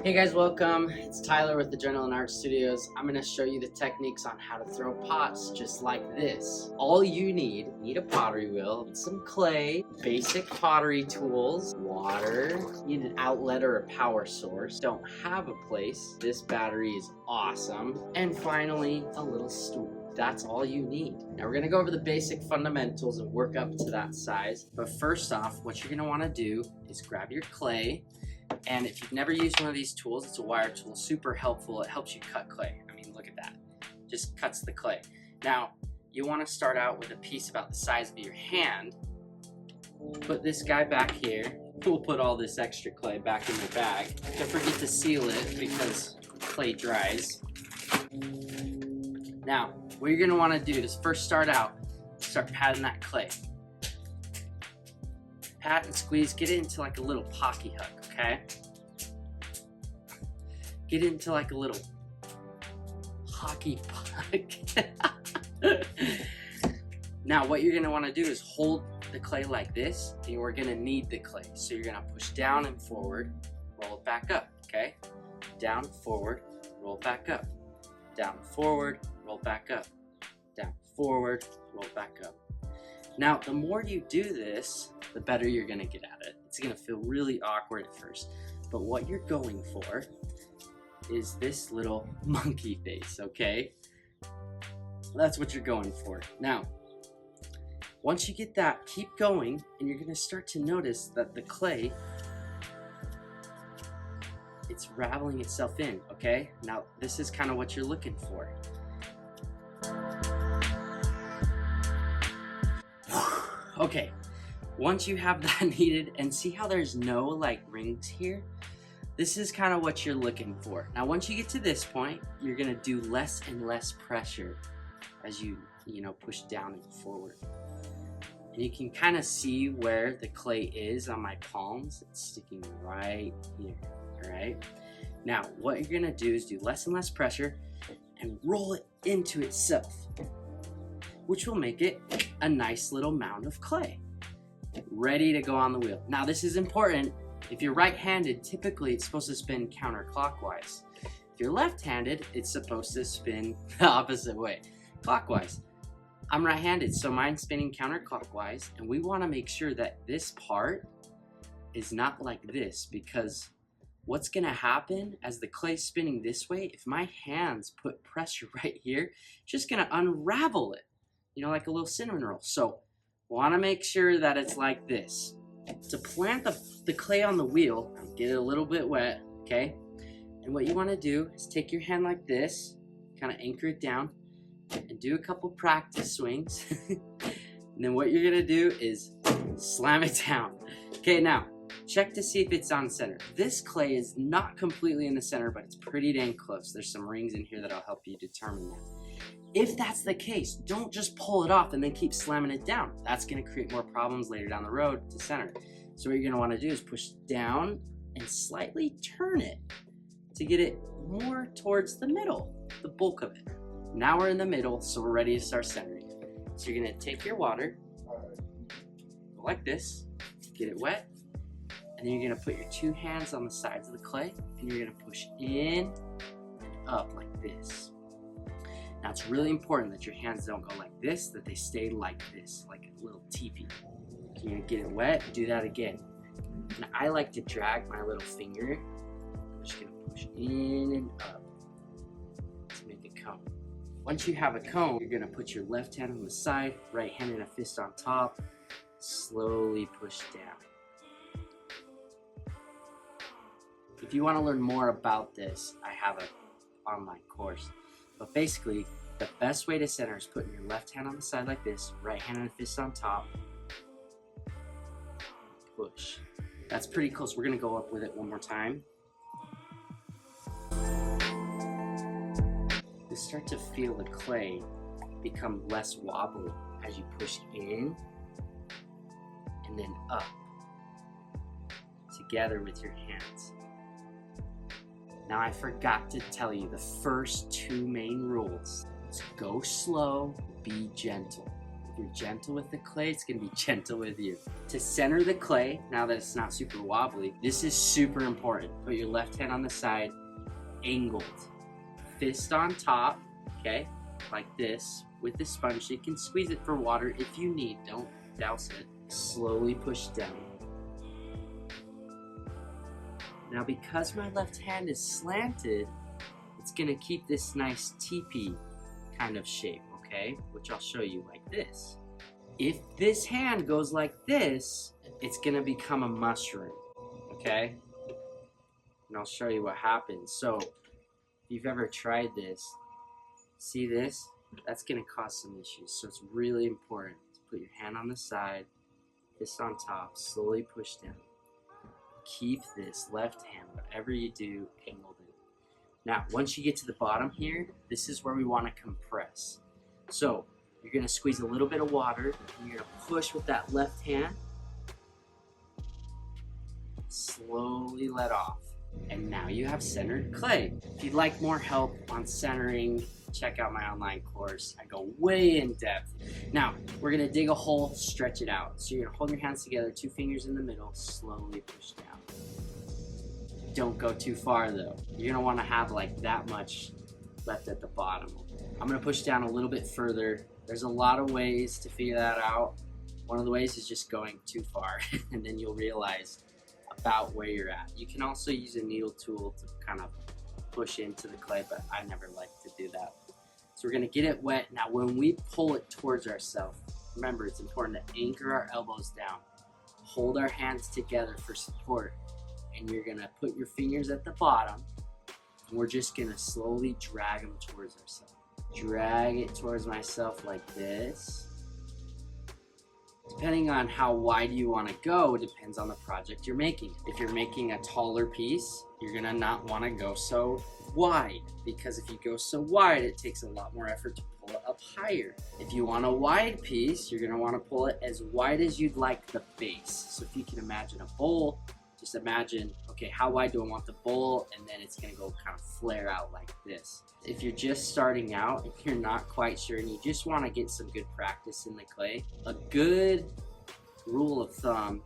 Hey guys, welcome. It's Tyler with the Journal & Art Studios. I'm going to show you the techniques on how to throw pots just like this. All you need a pottery wheel, some clay, basic pottery tools, water, need an outlet or a power source. Don't have a place, this battery is awesome. And finally, a little stool. That's all you need. Now we're gonna go over the basic fundamentals and work up to that size. But first off, what you're gonna wanna do is grab your clay. And if you've never used one of these tools, it's a wire tool, super helpful. It helps you cut clay. I mean, look at that. Just cuts the clay. Now, you wanna start out with a piece about the size of your hand. Put this guy back here. We'll put all this extra clay back in your bag. Don't forget to seal it because clay dries. Now, what you're gonna wanna do is first start patting that clay. Pat and squeeze, get it into like a little pocky hug, okay? Get it into like a little hockey puck. Now, what you're gonna wanna do is hold the clay like this, and we're gonna knead the clay. So you're gonna push down and forward, roll it back up, okay? Down, forward, roll it back up. Down, forward, roll back up. Down, forward, roll back up. Now, the more you do this, the better you're gonna get at it. It's gonna feel really awkward at first, but what you're going for is this little monkey face, okay? That's what you're going for. Now, once you get that, keep going, and you're gonna start to notice that the clay, it's raveling itself in, okay? Now, this is kind of what you're looking for. Okay, once you have that kneaded, and see how there's no like rings here? This is kind of what you're looking for. Now, once you get to this point, you're gonna do less and less pressure as you push down and forward. And you can kind of see where the clay is on my palms. It's sticking right here, all right? Now, what you're gonna do is do less and less pressure and roll it into itself, which will make it a nice little mound of clay, ready to go on the wheel. Now, this is important. If you're right-handed, typically it's supposed to spin counterclockwise. If you're left-handed, it's supposed to spin the opposite way, clockwise. I'm right-handed, so mine's spinning counterclockwise, and we wanna make sure that this part is not like this, because what's gonna happen as the clay's spinning this way, if my hands put pressure right here, it's just gonna unravel it, like a little cinnamon roll. So, wanna make sure that it's like this. To plant the clay on the wheel, get it a little bit wet, okay? And what you wanna do is take your hand like this, kind of anchor it down, and do a couple practice swings. And then what you're gonna do is slam it down. Okay, now, check to see if it's on center. This clay is not completely in the center, but it's pretty dang close. There's some rings in here that'll help you determine that. If that's the case, don't just pull it off and then keep slamming it down. That's gonna create more problems later down the road to center. So what you're gonna wanna do is push down and slightly turn it to get it more towards the middle, the bulk of it. Now we're in the middle, so we're ready to start centering. So you're gonna take your water, go like this, get it wet, and then you're gonna put your two hands on the sides of the clay, and you're gonna push in and up like this. Now, it's really important that your hands don't go like this, that they stay like this, like a little teepee. You're gonna get it wet, do that again. And I like to drag my little finger. I'm just gonna push in and up to make a cone. Once you have a cone, you're gonna put your left hand on the side, right hand in a fist on top, slowly push down. If you wanna learn more about this, I have an online course. But basically, the best way to center is putting your left hand on the side like this, right hand and fist on top, push. That's pretty close. We're gonna go up with it one more time. You start to feel the clay become less wobbly as you push in and then up together with your hands. Now, I forgot to tell you the first two main rules. It's go slow, be gentle. you're gentle with the clay, it's gonna be gentle with you. To center the clay, now that it's not super wobbly, this is super important. Put your left hand on the side, angled. Fist on top, okay? Like this, with the sponge. You can squeeze it for water if you need, don't douse it. Slowly push down. Now because my left hand is slanted, it's gonna keep this nice teepee kind of shape, okay? Which I'll show you like this. If this hand goes like this, it's gonna become a mushroom, okay? And I'll show you what happens. So, if you've ever tried this, see this? That's gonna cause some issues. So it's really important to put your hand on the side, fist on top, slowly push down. Keep this left hand, whatever you do, angled in. Now, once you get to the bottom here, this is where we want to compress. So, you're going to squeeze a little bit of water, and you're going to push with that left hand. Slowly let off. And now you have centered clay. If you'd like more help on centering, check out my online course. I go way in depth. Now, we're going to dig a hole, stretch it out. So you're going to hold your hands together, 2 fingers in the middle, slowly push down. Don't go too far though. You're gonna wanna have like that much left at the bottom. I'm gonna push down a little bit further. There's a lot of ways to figure that out. One of the ways is just going too far and then you'll realize about where you're at. You can also use a needle tool to kind of push into the clay, but I never like to do that. So we're gonna get it wet. Now when we pull it towards ourselves, remember it's important to anchor our elbows down, hold our hands together for support, and you're gonna put your fingers at the bottom, and we're just gonna slowly drag them towards ourselves. Drag it towards myself like this. Depending on how wide you wanna go, depends on the project you're making. If you're making a taller piece, you're gonna not wanna go so wide, because if you go so wide, it takes a lot more effort to pull it up higher. If you want a wide piece, you're gonna wanna pull it as wide as you'd like the base. So if you can imagine a bowl, just imagine, okay, how wide do I want the bowl? And then it's gonna go kind of flare out like this. If you're just starting out, if you're not quite sure and you just wanna get some good practice in the clay, a good rule of thumb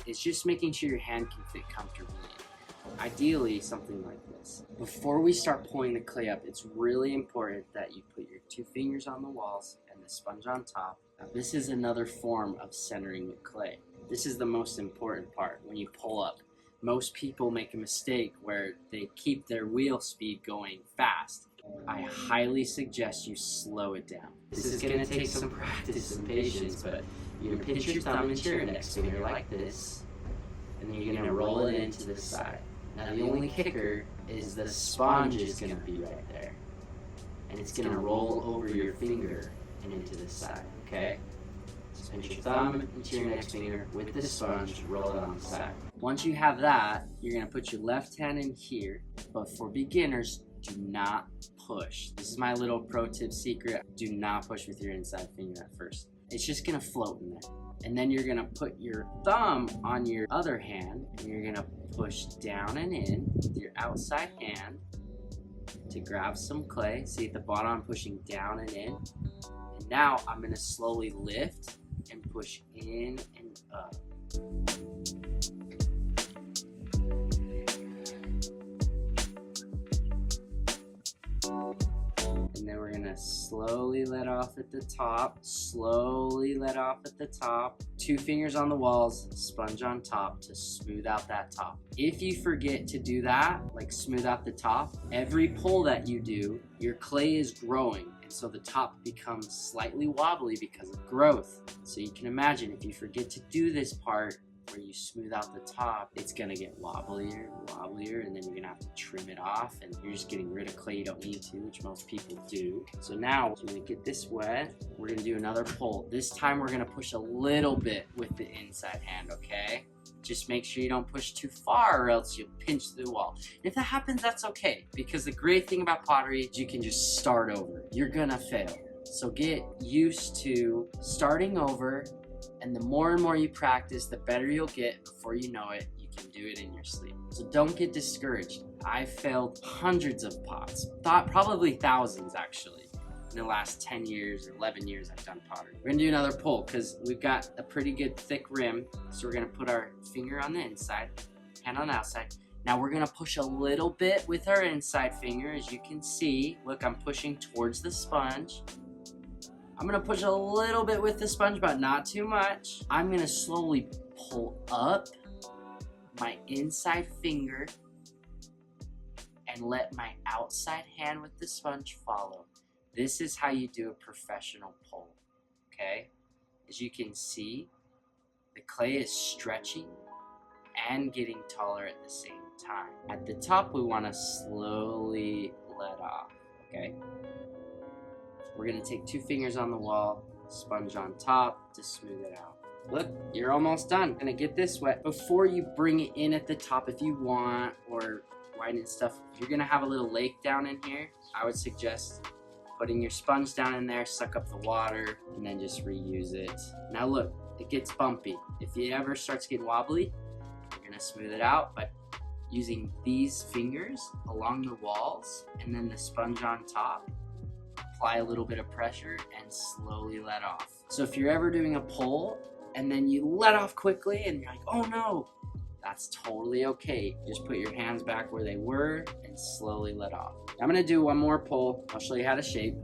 is just making sure your hand can fit comfortably in. Ideally, something like this. Before we start pulling the clay up, it's really important that you put your 2 fingers on the walls and the sponge on top. Now, this is another form of centering the clay. This is the most important part when you pull up. Most people make a mistake where they keep their wheel speed going fast. I highly suggest you slow it down. This is going to take some practice and patience, but you're going to pinch your thumb into your index finger like this, and then you're going to roll it into the side. Now the only kicker is the sponge is going to be right there, and it's going to roll over your finger and into the side, okay? Pinch your thumb into your index finger with the sponge, roll it on the side. Once you have that, you're gonna put your left hand in here, but for beginners, do not push. This is my little pro tip secret. Do not push with your inside finger at first. It's just gonna float in there. And then you're gonna put your thumb on your other hand, and you're gonna push down and in with your outside hand to grab some clay. See at the bottom, I'm pushing down and in. And now I'm gonna slowly lift and push in and up. And then we're gonna slowly let off at the top, slowly let off at the top. 2 fingers on the walls, sponge on top to smooth out that top. If you forget to do that, like smooth out the top, every pull that you do, your clay is growing. So the top becomes slightly wobbly because of growth. So you can imagine if you forget to do this part where you smooth out the top, it's gonna get wobblier, and then you're gonna have to trim it off, and you're just getting rid of clay you don't need to, which most people do. So now we're gonna get this wet. We're gonna do another pull. This time we're gonna push a little bit with the inside hand, okay? Just make sure you don't push too far or else you'll pinch the wall. And if that happens, that's okay, because the great thing about pottery is you can just start over. You're gonna fail. So get used to starting over, and the more and more you practice, the better you'll get. Before you know it, you can do it in your sleep. So don't get discouraged. I failed hundreds of pots, probably thousands actually. in the last 10 years or 11 years I've done pottery. We're gonna do another pull because we've got a pretty good thick rim. So we're gonna put our finger on the inside, hand on the outside. Now we're gonna push a little bit with our inside finger. As you can see, look, I'm pushing towards the sponge. I'm gonna push a little bit with the sponge, but not too much. I'm gonna slowly pull up my inside finger and let my outside hand with the sponge follow. This is how you do a professional pull, okay? As you can see, the clay is stretching and getting taller at the same time. At the top, we wanna slowly let off, okay? We're gonna take 2 fingers on the wall, sponge on top to smooth it out. Look, you're almost done. Gonna get this wet. Before you bring it in at the top if you want, or widen stuff, if you're gonna have a little lake down in here, I would suggest putting your sponge down in there, suck up the water, and then just reuse it. Now look, it gets bumpy. If it ever starts getting wobbly, you're gonna smooth it out by using these fingers along the walls and then the sponge on top. Apply a little bit of pressure and slowly let off. So if you're ever doing a pull and then you let off quickly and you're like, oh no, that's totally okay. Just put your hands back where they were and slowly let off. I'm gonna do one more pull. I'll show you how to shape.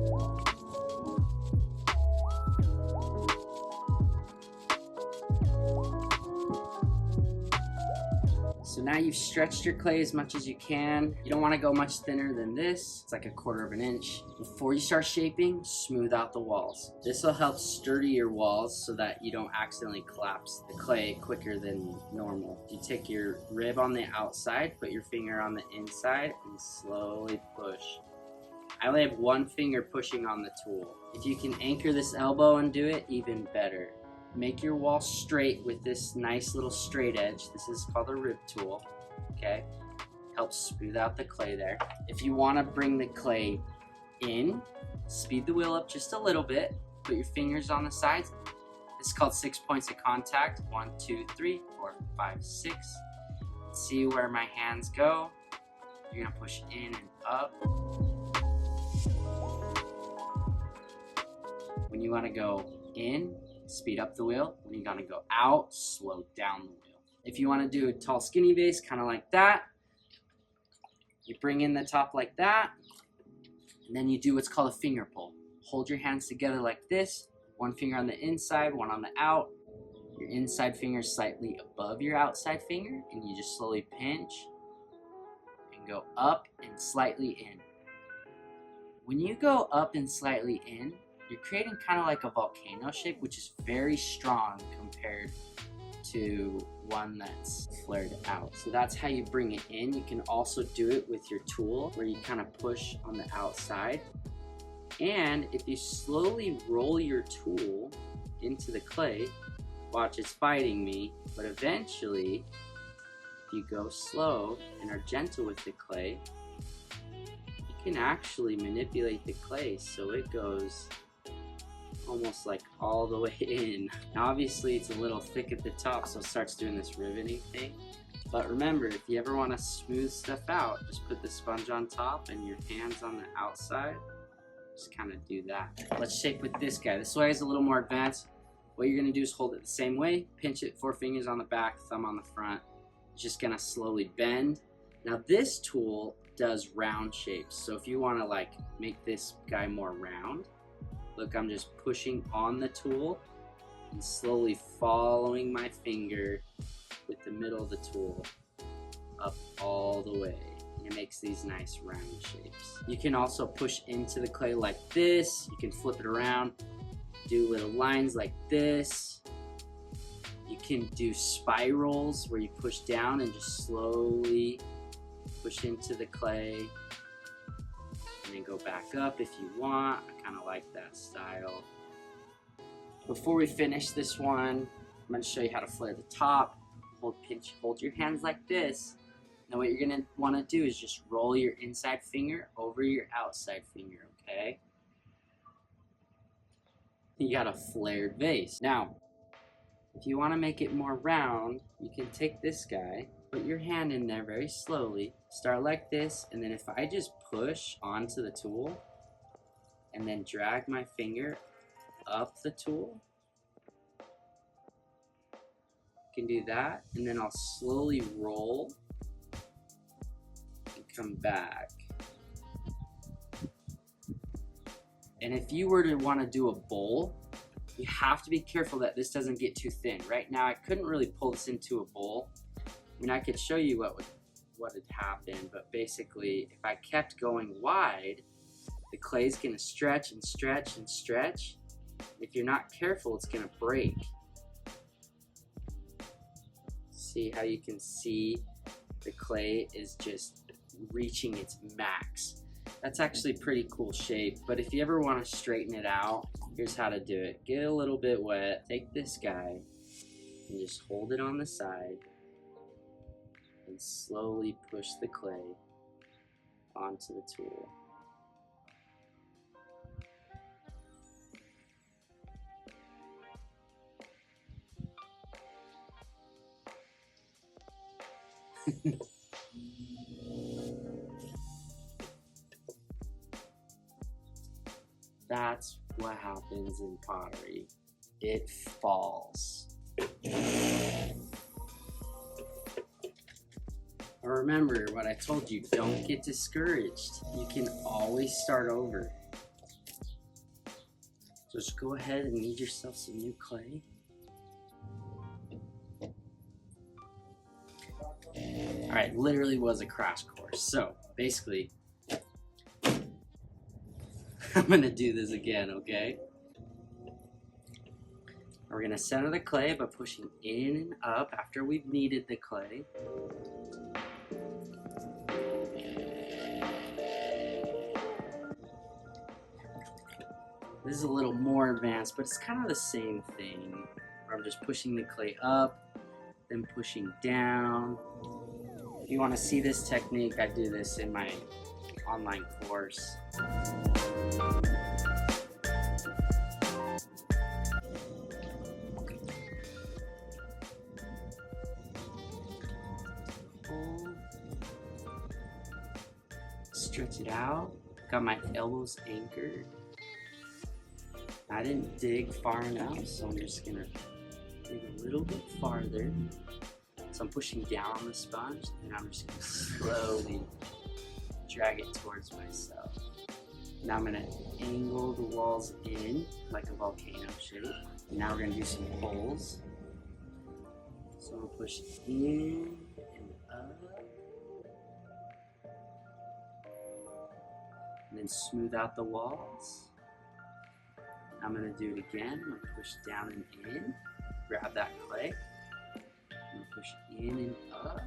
So now you've stretched your clay as much as you can. You don't want to go much thinner than this. It's like 1/4 of an inch. Before you start shaping, smooth out the walls. This will help sturdy your walls so that you don't accidentally collapse the clay quicker than normal. You take your rib on the outside, put your finger on the inside, and slowly push. I only have 1 finger pushing on the tool. If you can anchor this elbow and do it, even better. Make your wall straight with this nice little straight edge. This is called a rib tool, okay? Helps smooth out the clay there. If you wanna bring the clay in, speed the wheel up just a little bit, put your fingers on the sides. This is called 6 points of contact. 1, 2, 3, 4, 5, 6. See where my hands go. You're gonna push in and up. When you wanna go in, speed up the wheel. When you're gonna go out, slow down the wheel. If you want to do a tall skinny base, kind of like that, you bring in the top like that, and then you do what's called a finger pull. Hold your hands together like this, 1 finger on the inside, 1 on the out. Your inside finger is slightly above your outside finger, and you just slowly pinch and go up and slightly in. When you go up and slightly in, you're creating kind of like a volcano shape, which is very strong compared to one that's flared out. So that's how you bring it in. You can also do it with your tool where you kind of push on the outside. And if you slowly roll your tool into the clay, watch, it's fighting me, but eventually, if you go slow and are gentle with the clay, you can actually manipulate the clay so it goes almost like all the way in. Now obviously it's a little thick at the top, so it starts doing this riveting thing. But remember, if you ever want to smooth stuff out, just put the sponge on top and your hands on the outside. Just kind of do that. Let's shape with this guy. This way is a little more advanced. What you're going to do is hold it the same way, pinch it, 4 fingers on the back, thumb on the front. Just going to slowly bend. Now this tool does round shapes. So if you want to like make this guy more round, look, I'm just pushing on the tool and slowly following my finger with the middle of the tool up all the way. And it makes these nice round shapes. You can also push into the clay like this. You can flip it around, do little lines like this. You can do spirals where you push down and just slowly push into the clay. And then go back up if you want. I kind of like that style. Before we finish this one, I'm going to show you how to flare the top. Hold your hands like this. Now what you're going to want to do is just roll your inside finger over your outside finger, okay? You got a flared vase. Now, if you want to make it more round, you can take this guy, put your hand in there very slowly, start like this, and then if I just push onto the tool and then drag my finger up the tool. Can do that, and then I'll slowly roll and come back. And if you were to want to do a bowl, you have to be careful that this doesn't get too thin. Right now I couldn't really pull this into a bowl. I mean, I could show you what had happened, but basically if I kept going wide, the clay's gonna stretch and stretch and stretch. If you're not careful, it's gonna break. See how you can see the clay is just reaching its max. That's actually pretty cool shape, but if you ever want to straighten it out, here's how to do it. Get a little bit wet, take this guy, and just hold it on the side, and slowly push the clay onto the tool. That's what happens in pottery. It falls. Remember what I told you, don't get discouraged. You can always start over. So just go ahead and knead yourself some new clay. Alright, literally was a crash course. So basically, I'm gonna do this again, okay? We're gonna center the clay by pushing in and up after we've kneaded the clay. This is a little more advanced, but it's kind of the same thing. Where I'm just pushing the clay up, then pushing down. If you want to see this technique, I do this in my online course. Stretch it out. Got my elbows anchored. I didn't dig far enough, so I'm just gonna dig a little bit farther. So I'm pushing down on the sponge, and I'm just gonna slowly drag it towards myself. Now I'm gonna angle the walls in like a volcano shape. And now we're gonna do some pulls. So I'm gonna push in and up. And then smooth out the walls. I'm gonna do it again. I'm gonna push down and in, grab that clay. I'm gonna push in and up.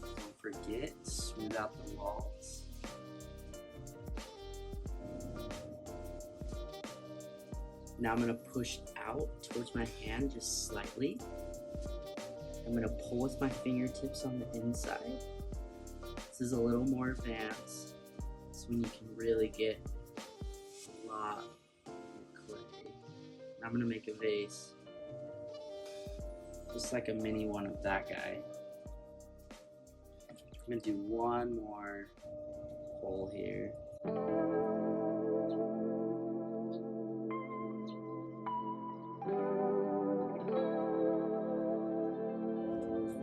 Don't forget, smooth out the walls. Now I'm gonna push out towards my hand just slightly. I'm gonna pull with my fingertips on the inside. This is a little more advanced. This is when you can really get a lot of clay. I'm gonna make a vase, just like a mini one of that guy. I'm gonna do one more hole here.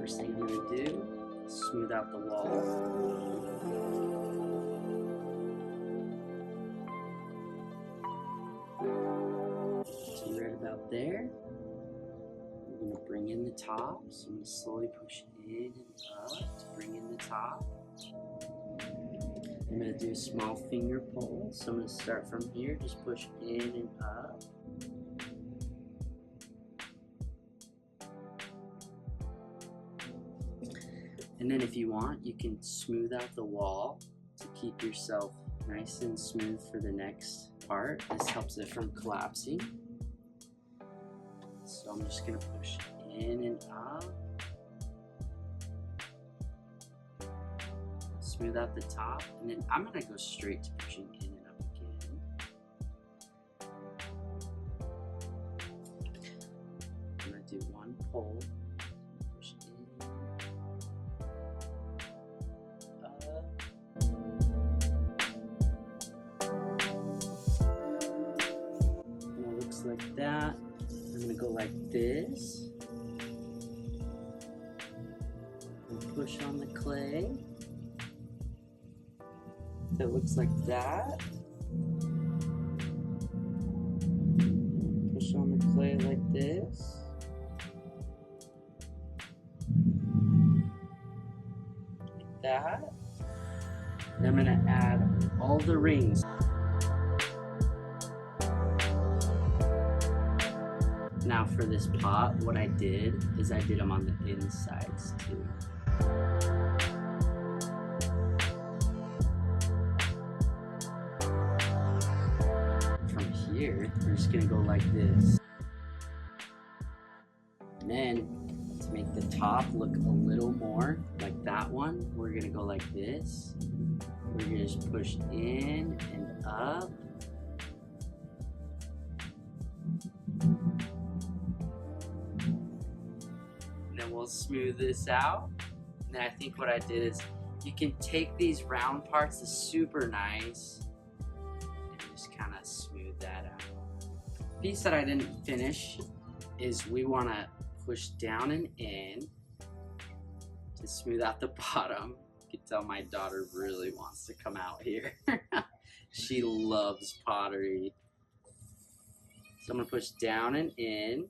First thing I'm gonna do, smooth out the wall. So right about there. I'm gonna bring in the top. So I'm gonna slowly push in and up to bring in the top. I'm gonna do a small finger pull. So I'm gonna start from here, just push in and up. And then if you want, you can smooth out the wall to keep yourself nice and smooth for the next part. This helps it from collapsing. So I'm just gonna push in and up. Smooth out the top, and then I'm gonna go straight to pushing in and up again. I'm gonna do one pull. go like this. And push on the clay. It looks like that. Push on the clay like this. Like that. And I'm gonna add all the rings. Now for this pot, what I did is I did them on the insides too. From here, we're just gonna go like this. And then to make the top look a little more like that one, we're gonna go like this. We're gonna just push in and up. And then we'll smooth this out. And then I think what I did is you can take these round parts, it's super nice, and just kind of smooth that out. The piece that I didn't finish is we want to push down and in to smooth out the bottom. You can tell my daughter really wants to come out here. She loves pottery. So I'm gonna push down and in,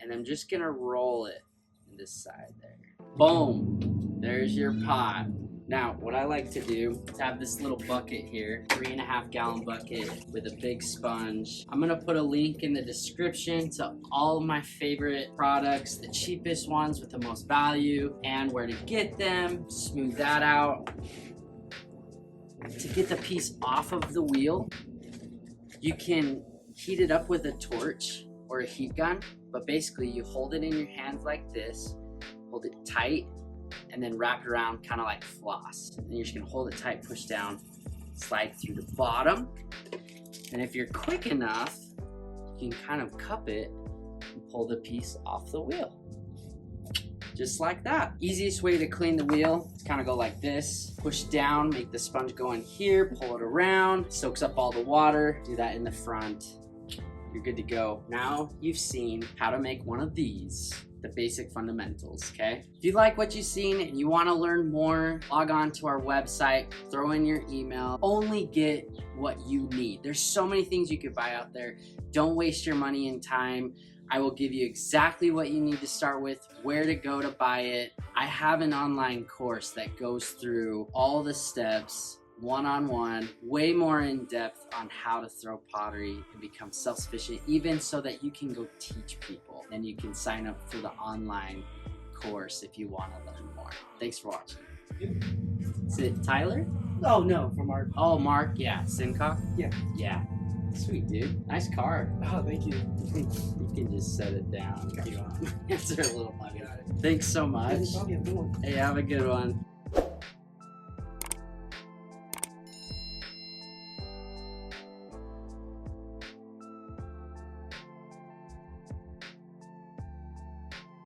and I'm just gonna roll it in this side there. Boom, there's your pot. Now, what I like to do is have this little bucket here, 3.5 gallon bucket with a big sponge. I'm gonna put a link in the description to all of my favorite products, the cheapest ones with the most value, and where to get them, smooth that out. To get the piece off of the wheel, you can heat it up with a torch or a heat gun, but basically you hold it in your hands like this, hold it tight, and then wrap it around kind of like floss. And you're just gonna hold it tight, push down, slide through the bottom. And if you're quick enough, you can kind of cup it and pull the piece off the wheel. Just like that. Easiest way to clean the wheel is kind of go like this. Push down, make the sponge go in here, pull it around, soaks up all the water. Do that in the front. You're good to go. Now you've seen how to make one of these, the basic fundamentals, okay? If you like what you've seen and you wanna learn more, log on to our website, throw in your email, only get what you need. There's so many things you could buy out there. Don't waste your money and time. I will give you exactly what you need to start with, where to go to buy it. I have an online course that goes through all the steps, one-on-one, way more in depth on how to throw pottery and become self-sufficient, even so that you can go teach people. And you can sign up for the online course if you want to learn more. Thanks for watching. Is it Tyler? Oh no, from Mark. Oh, Mark, yeah. Simcock? Yeah. Yeah. Sweet, dude. Nice car. Oh, thank you. You can just set it down. Got you on. Answer a little money on it. Thanks so much. Have a good one. Hey, have a good one.